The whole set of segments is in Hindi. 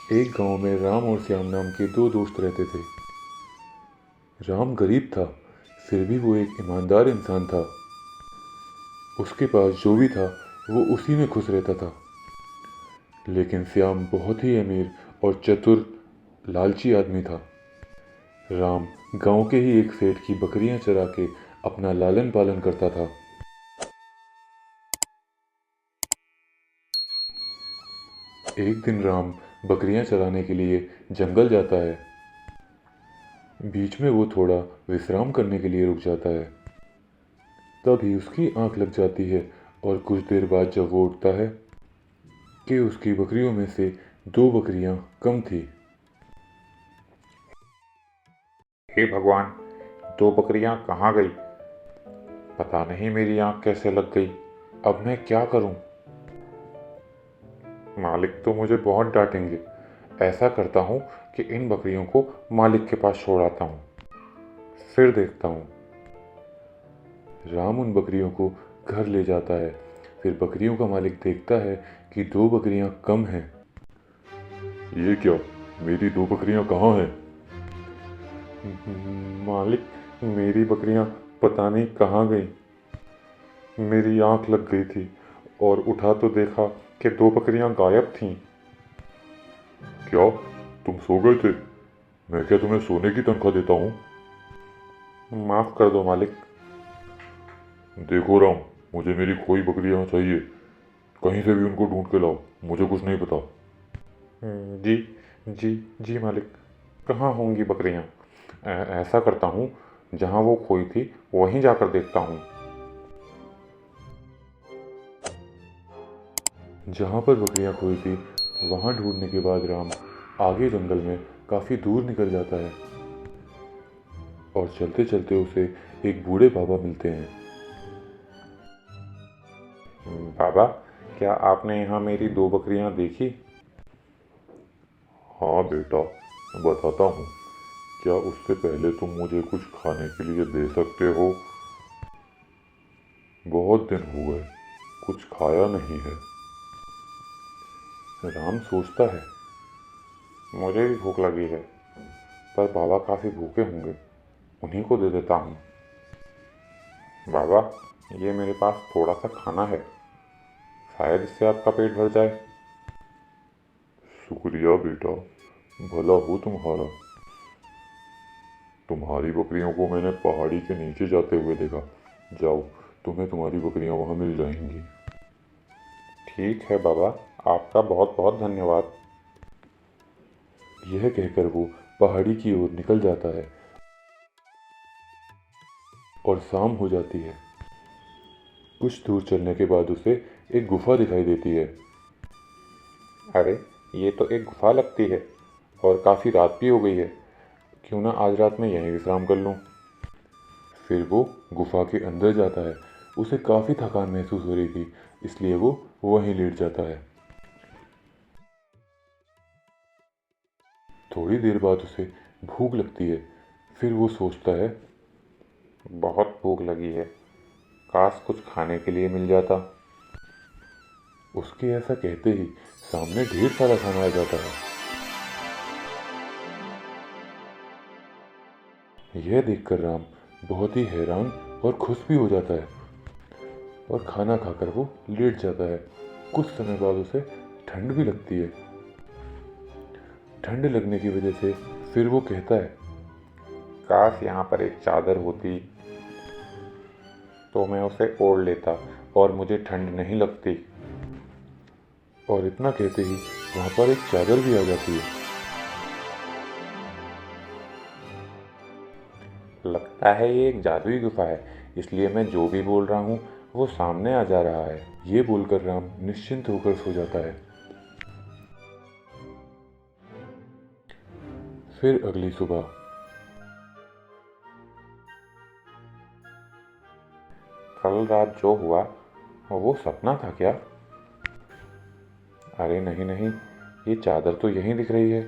एक गांव में राम और श्याम नाम के दो दोस्त रहते थे। राम गरीब था, फिर भी वो एक ईमानदार इंसान था। उसके पास जो भी था वो उसी में खुश रहता था। लेकिन श्याम बहुत ही अमीर और चतुर लालची आदमी था। राम गांव के ही एक सेठ की बकरियां चरा के अपना लालन पालन करता था। एक दिन राम बकरियां चराने के लिए जंगल जाता है। बीच में वो थोड़ा विश्राम करने के लिए रुक जाता है। तभी उसकी आंख लग जाती है और कुछ देर बाद जब वो उठता है कि उसकी बकरियों में से दो बकरियां कम थी। हे भगवान, दो बकरियां कहाँ गई? पता नहीं मेरी आंख कैसे लग गई। अब मैं क्या करूं? मालिक तो मुझे बहुत डांटेंगे। ऐसा करता हूं कि इन बकरियों को मालिक के पास छोड़ आता हूं, फिर देखता हूं। राम उन बकरियों को घर ले जाता है। फिर बकरियों का मालिक देखता है कि दो बकरियां कम हैं। ये क्या, मेरी दो बकरियां कहाँ हैं? मालिक, मेरी बकरियां पता नहीं कहाँ गई। मेरी आंख लग गई थी और उठा तो देखा कि दो बकरियां गायब थीं। क्या, तुम सो गए थे? मैं क्या तुम्हें सोने की तनख्वाह देता हूँ? माफ कर दो मालिक। देखो राम, मुझे मेरी खोई बकरियां चाहिए। कहीं से भी उनको ढूंढ के लाओ, मुझे कुछ नहीं पता। जी, जी, जी मालिक। कहाँ होंगी बकरियां? ऐसा करता हूँ, जहाँ वो खोई थी वहीं जाकर देखता हूँ। जहाँ पर बकरियां खोई थी वहाँ ढूंढने के बाद राम आगे जंगल में काफ़ी दूर निकल जाता है और चलते चलते उसे एक बूढ़े बाबा मिलते हैं। बाबा, क्या आपने यहाँ मेरी दो बकरियां देखी? हाँ बेटा, मैं बताता हूँ। क्या उससे पहले तुम मुझे कुछ खाने के लिए दे सकते हो? बहुत दिन हो गए, कुछ खाया नहीं है। राम सोचता है, मुझे भी भूख लगी है, पर बाबा काफ़ी भूखे होंगे, उन्हीं को दे देता हूँ। बाबा, ये मेरे पास थोड़ा सा खाना है, शायद इससे आपका पेट भर जाए। शुक्रिया बेटा, भला हो तुम्हारा। तुम्हारी बकरियों को मैंने पहाड़ी के नीचे जाते हुए देखा। जाओ, तुम्हें तुम्हारी बकरियां वहां मिल जाएंगी। ठीक है बाबा, आपका बहुत बहुत धन्यवाद। यह कहकर वो पहाड़ी की ओर निकल जाता है और शाम हो जाती है। कुछ दूर चलने के बाद उसे एक गुफा दिखाई देती है। अरे, ये तो एक गुफा लगती है और काफ़ी रात भी हो गई है। क्यों ना आज रात में यहीं विश्राम कर लूँ। फिर वो गुफा के अंदर जाता है। उसे काफ़ी थकान महसूस हो रही थी, इसलिए वो वहीं लेट जाता है। थोड़ी देर बाद उसे भूख लगती है। फिर वो सोचता है, बहुत भूख लगी है, काश कुछ खाने के लिए मिल जाता। उसके ऐसा कहते ही सामने ढेर सारा खाना आ जाता है। यह देखकर राम बहुत ही हैरान और खुश भी हो जाता है और खाना खाकर वो लेट जाता है। कुछ समय बाद उसे ठंड भी लगती है। ठंड लगने की वजह से फिर वो कहता है, काश यहाँ पर एक चादर होती तो मैं उसे ओढ़ लेता और मुझे ठंड नहीं लगती। और इतना कहते ही वहाँ पर एक चादर भी आ जाती है। लगता है ये एक जादुई गुफा है, इसलिए मैं जो भी बोल रहा हूँ वो सामने आ जा रहा है। ये बोलकर राम निश्चिंत होकर सो जाता है। फिर अगली सुबह कल रात जो हुआ वो सपना था क्या? अरे नहीं नहीं, ये चादर तो यहीं दिख रही है।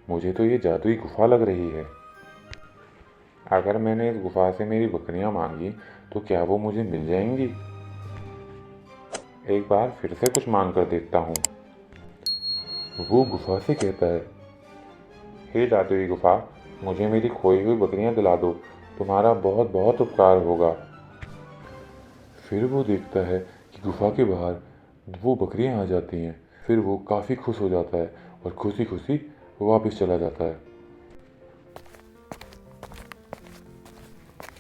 मुझे तो ये जादुई गुफा लग रही है। अगर मैंने इस गुफा से मेरी बकरियां मांगी तो क्या वो मुझे मिल जाएंगी? एक बार फिर से कुछ मांग कर देखता हूँ। वो गुफा से कहता है, हे जादुई गुफा, मुझे मेरी खोई हुई बकरियां दिला दो, तुम्हारा बहुत बहुत उपकार होगा। फिर वो देखता है कि गुफा के बाहर वो बकरियां आ जाती हैं। फिर वो काफ़ी खुश हो जाता है और खुशी खुशी वापस चला जाता है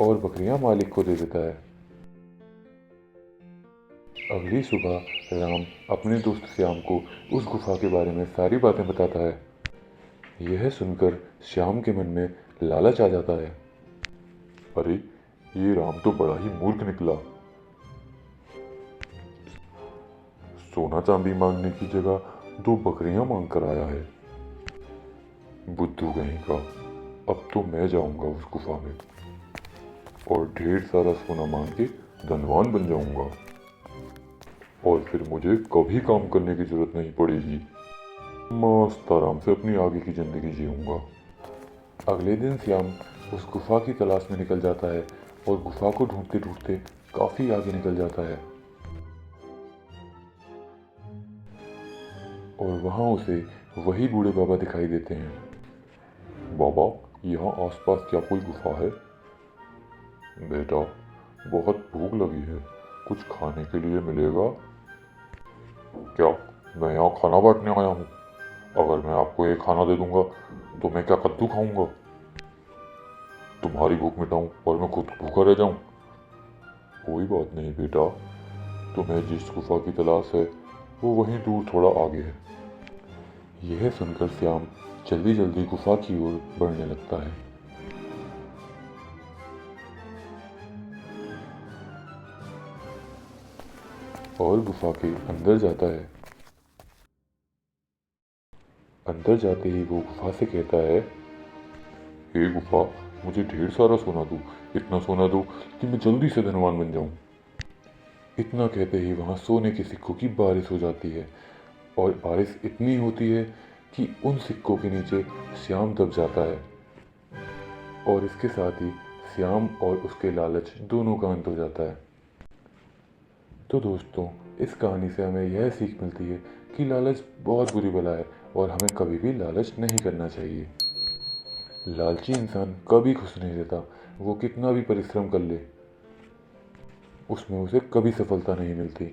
और बकरियां मालिक को दे देता है। अगली सुबह राम अपने दोस्त श्याम को उस गुफा के बारे में सारी बातें बताता है। यह सुनकर श्याम के मन में लालच आ जाता है। अरे, ये राम तो बड़ा ही मूर्ख निकला। सोना चांदी मांगने की जगह 2 बकरियां मांग कर आया है। बुद्धू कहीं का। अब तो मैं जाऊंगा उस गुफा में और ढेर सारा सोना मांग के धनवान बन जाऊंगा और फिर मुझे कभी काम करने की जरूरत नहीं पड़ेगी। मस्त आराम से अपनी आगे की जिंदगी जीऊंगा। अगले दिन श्याम उस गुफा की तलाश में निकल जाता है और गुफा को ढूंढते ढूंढते काफी आगे निकल जाता है और वहां उसे वही बूढ़े बाबा दिखाई देते हैं। बाबा, यहाँ आसपास क्या कोई गुफा है? बेटा, बहुत भूख लगी है, कुछ खाने के लिए मिलेगा क्या? मैं यहाँ खाना बांटने आया हूँ। अगर मैं आपको ये खाना दे दूंगा तो मैं क्या कद्दू खाऊंगा? तुम्हारी भूख मिटाऊं और मैं खुद भूखा रह जाऊं? कोई बात नहीं बेटा, तुम्हें जिस गुफा की तलाश है वो वहीं दूर थोड़ा आगे है। यह सुनकर श्याम जल्दी जल्दी गुफा की ओर बढ़ने लगता है। और गुफा के अंदर जाता है। अंदर जाते ही वो गुफा से कहता है, हे गुफा, मुझे ढेर सारा सोना दो, इतना सोना दो कि मैं जल्दी से धनवान बन जाऊं। इतना कहते ही वहां सोने के सिक्कों की बारिश हो जाती है और बारिश इतनी होती है कि उन सिक्कों के नीचे श्याम दब जाता है और इसके साथ ही श्याम और उसके लालच दोनों का अंत हो जाता है। तो दोस्तों, इस कहानी से हमें यह सीख मिलती है कि लालच बहुत बुरी बला है और हमें कभी भी लालच नहीं करना चाहिए। लालची इंसान कभी खुश नहीं रहता। वो कितना भी परिश्रम कर ले, उसमें उसे कभी सफलता नहीं मिलती।